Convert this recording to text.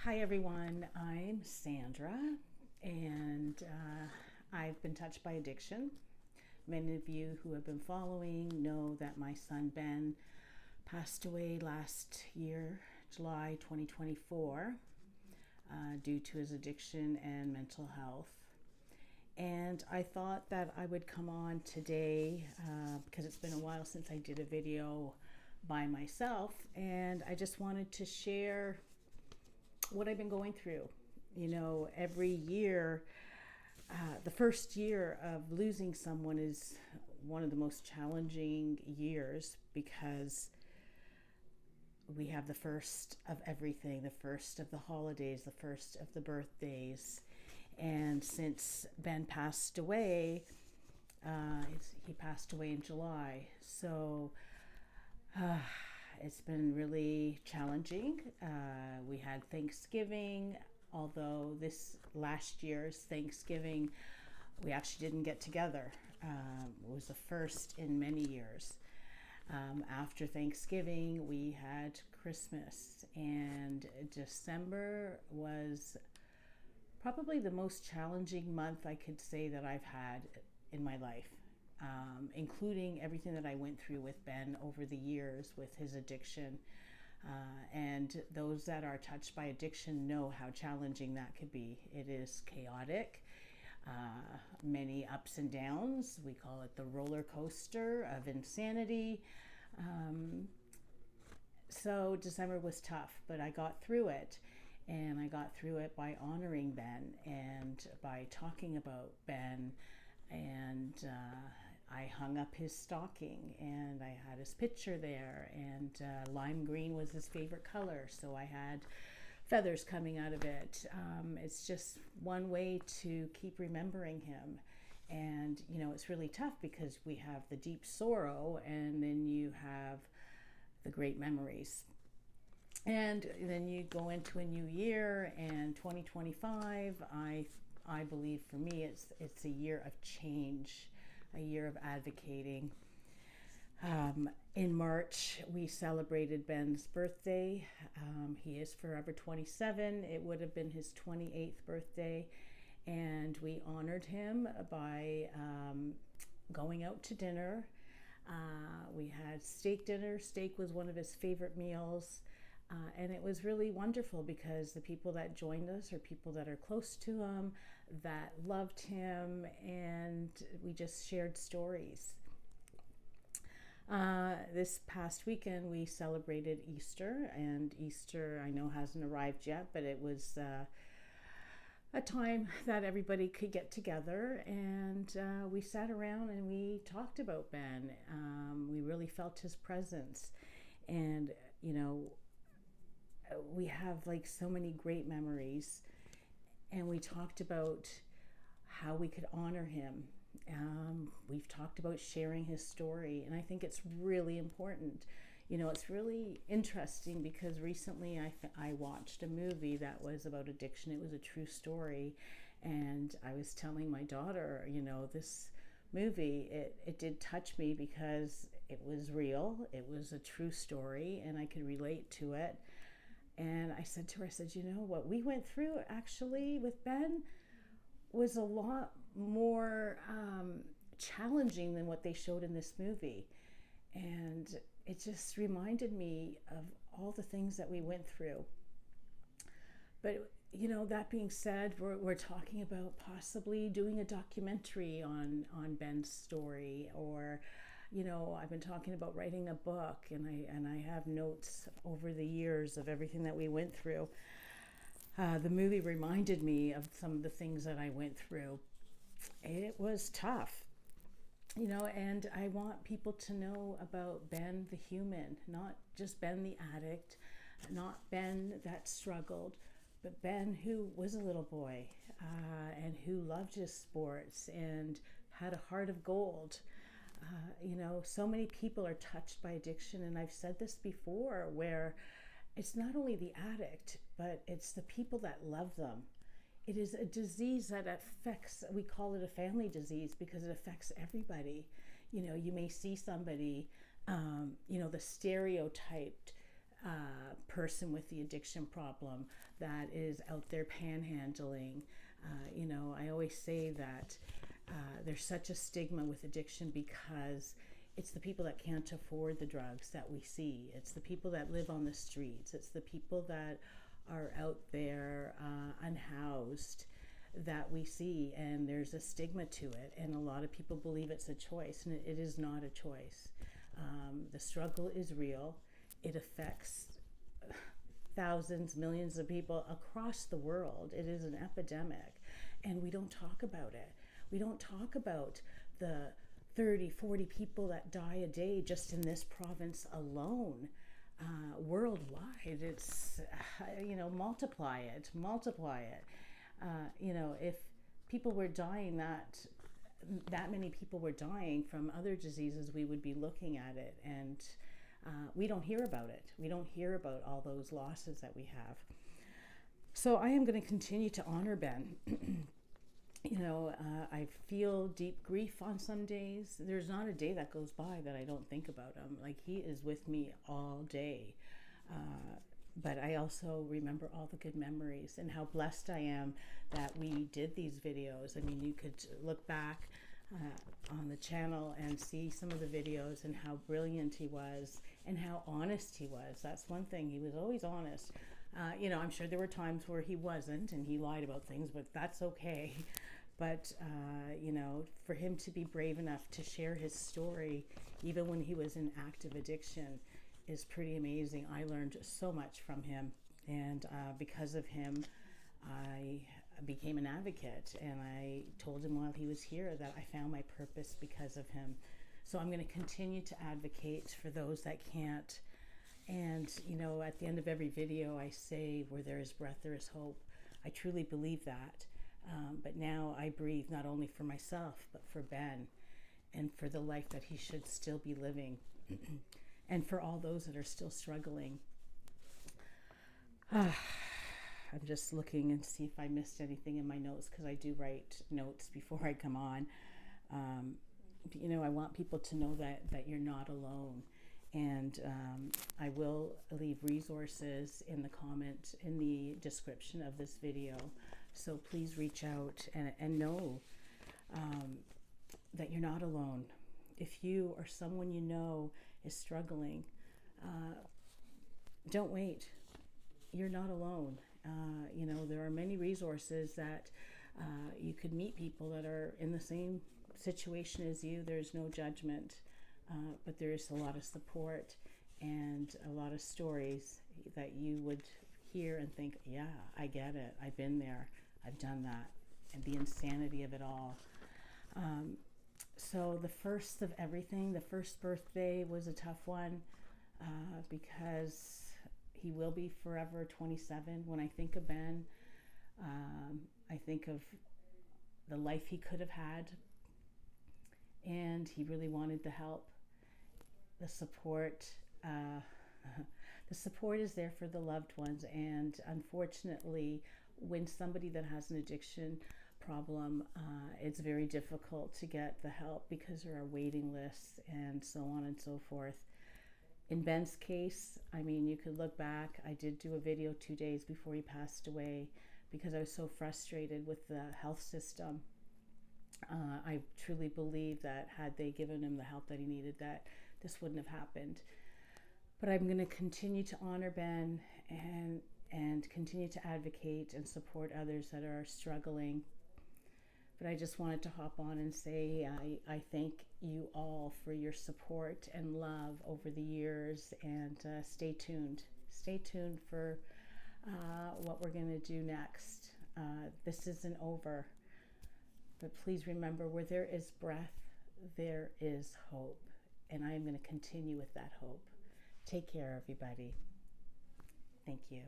Hi everyone, I'm Sandra, and I've been touched by addiction. Many of you who have been following know that my son Ben passed away last year, July 2024, due to his addiction and mental health. And I thought that I would come on today because it's been a while since I did a video by myself, and I just wanted to share what I've been going through. You know, every year, the first year of losing someone is one of the most challenging years because we have the first of everything, the first of the holidays, the first of the birthdays. And since Ben passed away, he passed away in July. So it's been really challenging. We had Thanksgiving, although this last year's Thanksgiving, we actually didn't get together. It was the first in many years. After Thanksgiving, we had Christmas, and December was probably the most challenging month I could say that I've had in my life. Including everything that I went through with Ben over the years with his addiction. And those that are touched by addiction know how challenging that could be. It is chaotic, many ups and downs. We call it the roller coaster of insanity. So December was tough, but I got through it. And I got through it by honoring Ben and by talking about Ben. And I hung up his stocking and I had his picture there, and lime green was his favorite color, so I had feathers coming out of it. It's just one way to keep remembering him. And you know, it's really tough because we have the deep sorrow and then you have the great memories. And then you go into a new year, and 2025, I believe for me it's a year of change, a year of advocating. In March, we celebrated Ben's birthday. He is forever 27. It would have been his 28th birthday, and we honored him by going out to dinner. We had steak dinner. Steak was one of his favorite meals. And it was really wonderful because the people that joined us are people that are close to him, that loved him, and we just shared stories. This past weekend we celebrated Easter, and Easter I know hasn't arrived yet, but it was a time that everybody could get together, and we sat around and we talked about Ben. We really felt his presence, and you know, we have like so many great memories, and we talked about how we could honor him. We've talked about sharing his story, and I think it's really important. You know, it's really interesting because recently I watched a movie that was about addiction. It was a true story, and I was telling my daughter, you know, this movie, it did touch me because it was real, it was a true story, and I could relate to it. And I said to her, I said, you know, what we went through actually with Ben was a lot more challenging than what they showed in this movie. And it just reminded me of all the things that we went through. But, you know, that being said, we're talking about possibly doing a documentary on Ben's story, or you know, I've been talking about writing a book, and I have notes over the years of everything that we went through. The movie reminded me of some of the things that I went through. It was tough, you know, and I want people to know about Ben the human, not just Ben the addict, not Ben that struggled, but Ben who was a little boy and who loved his sports and had a heart of gold. You know, so many people are touched by addiction, and I've said this before, where it's not only the addict, but it's the people that love them. It is a disease that affects, we call it a family disease because it affects everybody. You know, you may see somebody, you know, the stereotyped person with the addiction problem that is out there panhandling. I always say that there's such a stigma with addiction because it's the people that can't afford the drugs that we see. It's the people that live on the streets. It's the people that are out there unhoused that we see, and there's a stigma to it, and a lot of people believe it's a choice, and it is not a choice. The struggle is real. It affects thousands, millions of people across the world. It is an epidemic, and we don't talk about it. We don't talk about the 30, 40 people that die a day just in this province alone. Worldwide, it's, multiply it. If people were dying that many people were dying from other diseases, we would be looking at it, and we don't hear about it. We don't hear about all those losses that we have. So I am going to continue to honor Ben. I feel deep grief on some days. There's not a day that goes by that I don't think about him. Like, he is with me all day. But I also remember all the good memories and how blessed I am that we did these videos. I mean, you could look back on the channel and see some of the videos and how brilliant he was and how honest he was. That's one thing. He was always honest. I'm sure there were times where he wasn't and he lied about things, but that's okay. But, for him to be brave enough to share his story, even when he was in active addiction, is pretty amazing. I learned so much from him, and because of him, I became an advocate, and I told him while he was here that I found my purpose because of him. So I'm going to continue to advocate for those that can't. And, at the end of every video, I say, where there is breath, there is hope. I truly believe that. But now I breathe not only for myself, but for Ben, and for the life that he should still be living, and for all those that are still struggling. I'm just looking and see if I missed anything in my notes, because I do write notes before I come on. I want people to know that you're not alone. And I will leave resources in the description of this video. So please reach out and know that you're not alone. If you or someone you know is struggling, don't wait. You're not alone. There are many resources that you could meet people that are in the same situation as you. There's no judgment, but there's a lot of support and a lot of stories that you would hear and think, yeah, I get it. I've been there. I've done that. And the insanity of it all. So the first of everything, the first birthday was a tough one because he will be forever 27. When I think of Ben, I think of the life he could have had, and he really wanted the help, the support. The support is there for the loved ones, and unfortunately, when somebody that has an addiction problem, it's very difficult to get the help because there are waiting lists and so on and so forth. In Ben's case, I mean, you could look back. I did do a video 2 days before he passed away because I was so frustrated with the health system. I truly believe that had they given him the help that he needed, that this wouldn't have happened. But I'm going to continue to honor Ben and continue to advocate and support others that are struggling. But I just wanted to hop on and say I thank you all for your support and love over the years, and stay tuned. Stay tuned for what we're going to do next. This isn't over. But please remember, where there is breath, there is hope. And I am going to continue with that hope. Take care, everybody. Thank you.